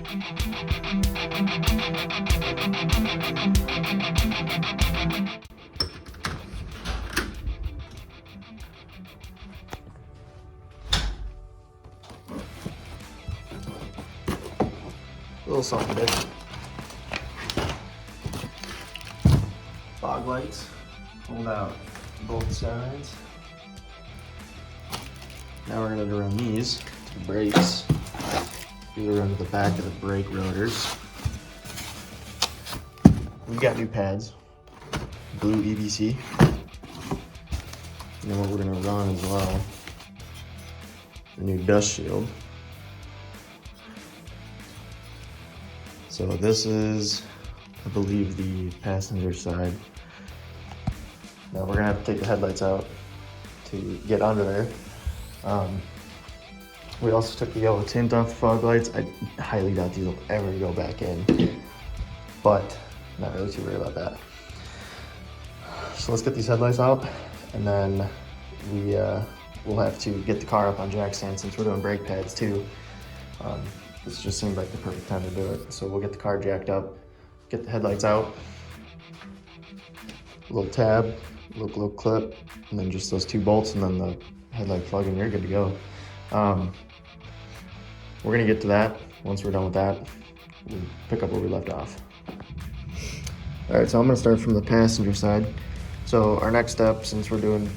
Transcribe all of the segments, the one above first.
A little something different. Fog lights, hold out both sides. Now we're going to run these to the brakes. These are under the back of the brake rotors. We've got new pads, blue EBC. And then what we're going to run as well, the new dust shield. So this is, I believe, the passenger side. Now we're gonna have to take the headlights out to get under there. We also took the yellow tint off the fog lights. I highly doubt these will ever go back in, but not really too worried about that. So let's get these headlights out, and then we'll have to get the car up on jack stand since we're doing brake pads too. This just seemed like the perfect time to do it. So we'll get the car jacked up, get the headlights out, a little tab, a little clip, and then just those 2 bolts, and then the headlight plug, and you're good to go. We're gonna get to that. Once we're done with that, we'll pick up where we left off. All right, so I'm gonna start from the passenger side. So our next step, since we're doing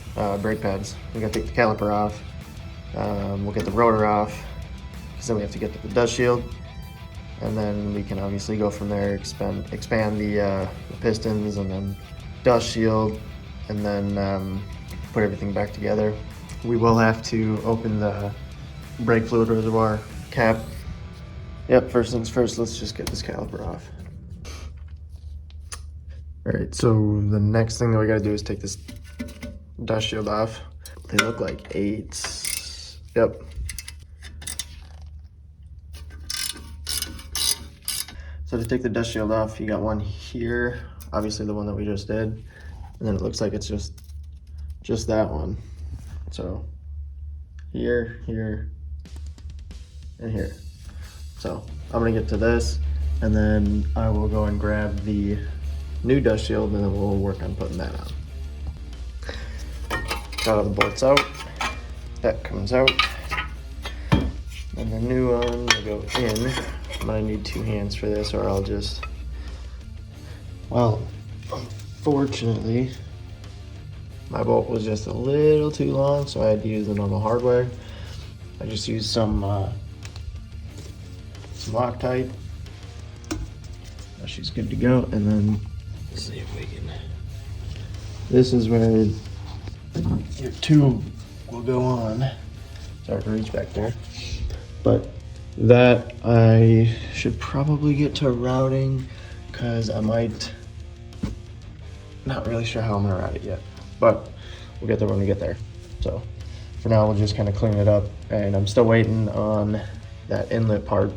brake pads, we gotta take the caliper off. We'll get the rotor off, because then we have to get to the dust shield, and then we can obviously go from there, expand the pistons, and then dust shield, and then put everything back together. We will have to open the brake fluid reservoir cap. Yep, first things first, let's just get this caliper off. All right, so the next thing that we gotta do is take this dust shield off. They look like 8s. Yep. So to take the dust shield off, you got one here, obviously the one that we just did, and then it looks like it's just that one. So here, here, and here. So I'm gonna get to this, and then I will go and grab the new dust shield, and then we'll work on putting that on. Got all the bolts out, that comes out, and the new one will go in. I'm gonna need 2 hands for this, or I'll just, well, unfortunately, my bolt was just a little too long, so I had to use the normal hardware. I just used some Loctite. Now she's good to go, and then let's see if we can. This is where your tube will go on. It's hard to reach back there, but that I should probably get to routing, because I might, not really sure how I'm gonna route it yet, but we'll get there when we get there. So for now, we'll just kind of clean it up, and I'm still waiting on that inlet part.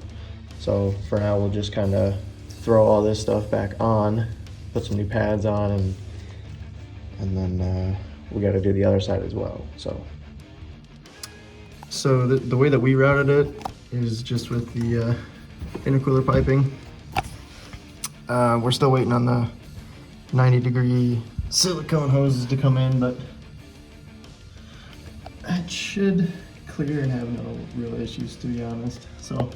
So for now, we'll just kind of throw all this stuff back on, put some new pads on, and then we got to do the other side as well. So the way that we routed it is just with the intercooler piping. We're still waiting on the 90-degree silicone hoses to come in, but that should clear and have no real issues, to be honest. So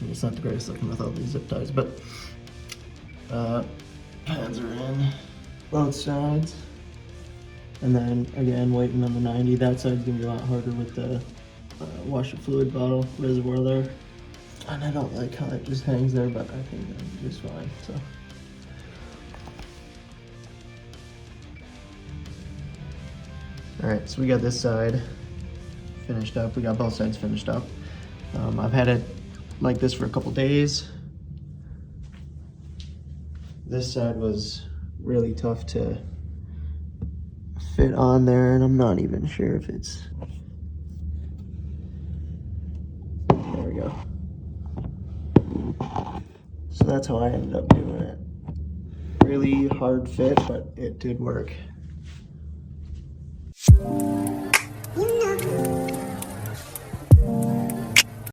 it's not the greatest looking with all these zip ties, but pads are in both sides. And then again, waiting on the 90. That side's gonna be a lot harder with the washer fluid bottle reservoir there. And I don't like how it just hangs there, but I think that'll be just fine. So. All right, so we got this side finished up. We got both sides finished up. I've had it like this for a couple days. This side was really tough to fit on there, and I'm not even sure if it's, there we go. So that's how I ended up doing it. Really hard fit, but it did work.